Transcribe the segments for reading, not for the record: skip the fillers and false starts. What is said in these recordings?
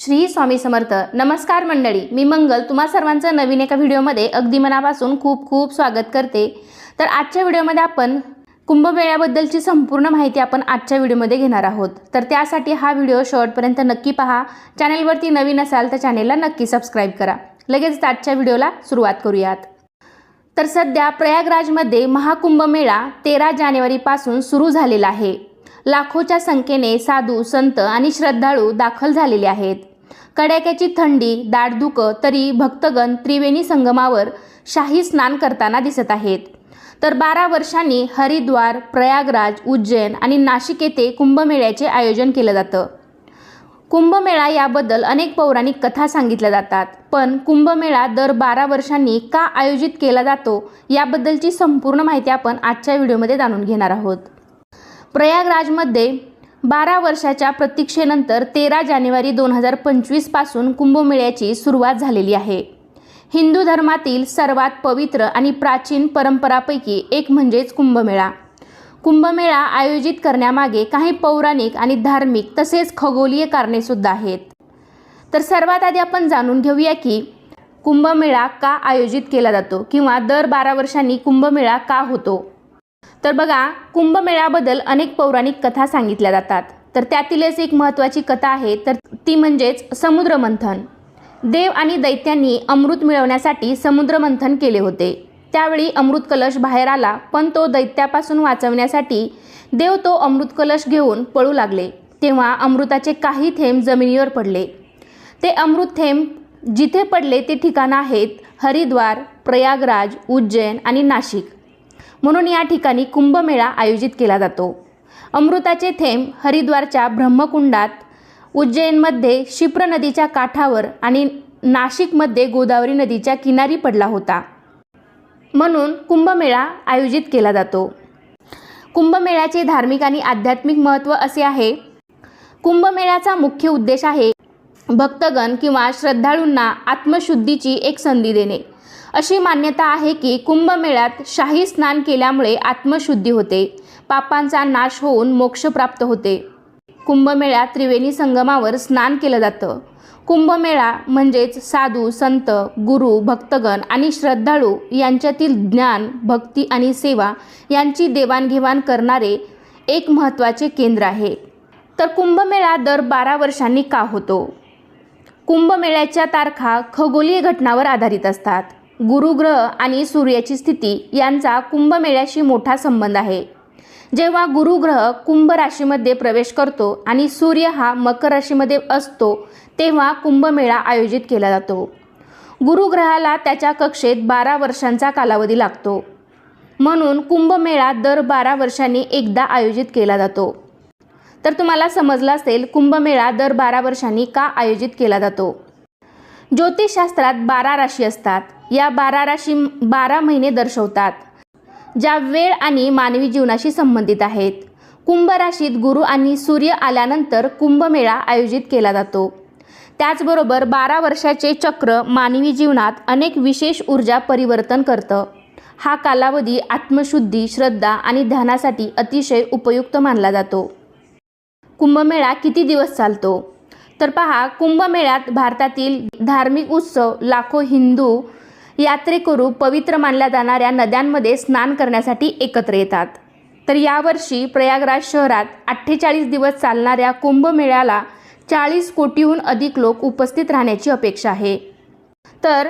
श्री स्वामी समर्थ। नमस्कार मंडळी, मी मंगल तुम्हा सर्वांचं नवीन एका व्हिडिओमध्ये अगदी मनापासून खूप खूप स्वागत करते। तर आजच्या व्हिडिओमध्ये आपण कुंभमेळ्याबद्दलची संपूर्ण माहिती आपण आजच्या व्हिडिओमध्ये घेणार आहोत। तर त्यासाठी हा व्हिडिओ शेवटपर्यंत नक्की पहा। चॅनलवरती नवीन असाल तर चॅनलला नक्की सबस्क्राइब करा। लगेच आजच्या व्हिडिओला सुरुवात करूयात। तर सध्या प्रयागराजमध्ये महाकुंभमेळा 13 जानेवारीपासून सुरू झालेला आहे। लाखोच्या संख्येने साधू, संत आणि श्रद्धाळू दाखल झालेले आहेत। कडाक्याची थंडी, दाटधुकं तरी भक्तगण त्रिवेणी संगमावर शाही स्नान करताना दिसत आहेत। तर 12 वर्षांनी हरिद्वार, प्रयागराज, उज्जैन आणि नाशिक येथे कुंभमेळ्याचे आयोजन केलं जातं। कुंभमेळा याबद्दल अनेक पौराणिक कथा सांगितल्या जातात, पण कुंभमेळा दर 12 वर्षांनी का आयोजित केला जातो याबद्दलची संपूर्ण माहिती आपण आजच्या व्हिडिओमध्ये जाणून घेणार आहोत। प्रयागराजमध्ये 12 वर्षाच्या प्रतीक्षेनंतर 13 जानेवारी 2025 पासून कुंभमेळ्याची सुरुवात झालेली आहे। हिंदू धर्मातील सर्वात पवित्र आणि प्राचीन परंपरापैकी एक म्हणजेच कुंभमेळा। कुंभमेळा आयोजित करण्यामागे काही पौराणिक आणि धार्मिक तसेच खगोलीय कारणे सुद्धा आहेत। तर सर्वात आधी आपण जाणून घेऊया की कुंभमेळा का आयोजित केला जातो किंवा दर 12 वर्षांनी कुंभमेळा का होतो। तर बघा, कुंभमेळ्याबद्दल अनेक पौराणिक कथा सांगितल्या जातात। तर त्यातीलच एक महत्त्वाची कथा आहे, तर ती म्हणजेच समुद्रमंथन। देव आणि दैत्यांनी अमृत मिळवण्यासाठी समुद्रमंथन केले होते। त्यावेळी अमृत कलश बाहेर आला, पण तो दैत्यापासून वाचवण्यासाठी देव तो अमृत कलश घेऊन पळू लागले। तेव्हा अमृताचे काही थेंब जमिनीवर पडले। ते अमृत थेंब जिथे पडले ते ठिकाणं आहेत हरिद्वार, प्रयागराज, उज्जैन आणि नाशिक। म्हणून या ठिकाणी कुंभमेळा आयोजित केला जातो। अमृताचे थेंब हरिद्वारच्या ब्रह्मकुंडात, उज्जैनमध्ये क्षिप्र नदीच्या काठावर आणि नाशिकमध्ये गोदावरी नदीच्या किनारी पडला होता। म्हणून कुंभमेळा आयोजित केला जातो। कुंभमेळ्याचे धार्मिक आणि आध्यात्मिक महत्त्व असे आहे। कुंभमेळ्याचा मुख्य उद्देश आहे भक्तगण किंवा श्रद्धाळूंना आत्मशुद्धीची एक संधी देणे। अशी मान्यता आहे की कुंभमेळ्यात शाही स्नान केल्यामुळे आत्मशुद्धी होते, पापांचा नाश होऊन मोक्ष प्राप्त होते। कुंभमेळ्यात त्रिवेणी संगमावर स्नान केलं जातं। कुंभमेळा म्हणजेच साधू, संत, गुरु, भक्तगण आणि श्रद्धाळू यांच्यातील ज्ञान, भक्ती आणि सेवा यांची देवाणघेवाण करणारे एक महत्त्वाचे केंद्र आहे। तर कुंभमेळा दर 12 वर्षांनी का होतो? कुंभमेळ्याच्या तारखा खगोलीय घटनावर आधारित असतात। गुरुग्रह आणि सूर्याची स्थिती यांचा कुंभमेळ्याशी मोठा संबंध आहे। जेव्हा गुरुग्रह कुंभ राशीमध्ये प्रवेश करतो आणि सूर्य हा मकर राशीमध्ये असतो, तेव्हा कुंभमेळा आयोजित केला जातो। गुरुग्रहाला त्याच्या कक्षेत 12 वर्षांचा कालावधी लागतो, म्हणून कुंभमेळा दर 12 वर्षांनी एकदा आयोजित केला जातो। तर तुम्हाला समजलं असेल कुंभमेळा दर 12 वर्षांनी का आयोजित केला जातो। ज्योतिषशास्त्रात 12 राशी असतात। या 12 राशी 12 महिने दर्शवतात, ज्या वेळ आणि मानवी जीवनाशी संबंधित आहेत। कुंभ राशीत गुरु आणि सूर्य आल्यानंतर कुंभमेळा आयोजित केला जातो। त्याचबरोबर 12 वर्षाचे चक्र मानवी जीवनात अनेक विशेष ऊर्जा परिवर्तन करतं। हा कालावधी आत्मशुद्धी, श्रद्धा आणि ध्यानासाठी अतिशय उपयुक्त मानला जातो। कुंभमेळा किती दिवस चालतो? तर पहा, कुंभमेळ्यात भारतातील धार्मिक उत्सव लाखो हिंदू यात्रेकरू पवित्र मानल्या जाणाऱ्या नद्यांमध्ये स्नान करण्यासाठी एकत्र येतात। तर यावर्षी प्रयागराज शहरात 48 दिवस चालणाऱ्या कुंभमेळ्याला 40 कोटीहून अधिक लोक उपस्थित राहण्याची अपेक्षा आहे। तर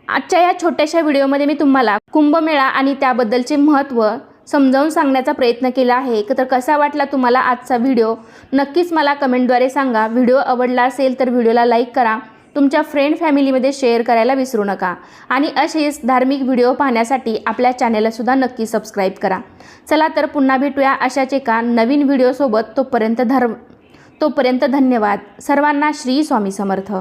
आजच्या या छोट्याशा व्हिडिओमध्ये मी तुम्हाला कुंभमेळा आणि त्याबद्दलचे महत्त्व समजावून सांगण्याचा प्रयत्न केला आहे। तर कसा वाटला तुम्हाला आजचा व्हिडिओ नक्कीच मला कमेंटद्वारे सांगा। व्हिडिओ आवडला असेल तर व्हिडिओला लाईक करा, तुमच्या फ्रेंड फॅमिलीमध्ये शेअर करायला विसरू नका आणि असेच धार्मिक व्हिडिओ पाहण्यासाठी आपल्या चॅनललासुद्धा नक्की सबस्क्राईब करा। चला तर पुन्हा भेटूया अशाच एका नवीन व्हिडिओसोबत। तोपर्यंत धन्यवाद। सर्वांना श्री स्वामी समर्थ।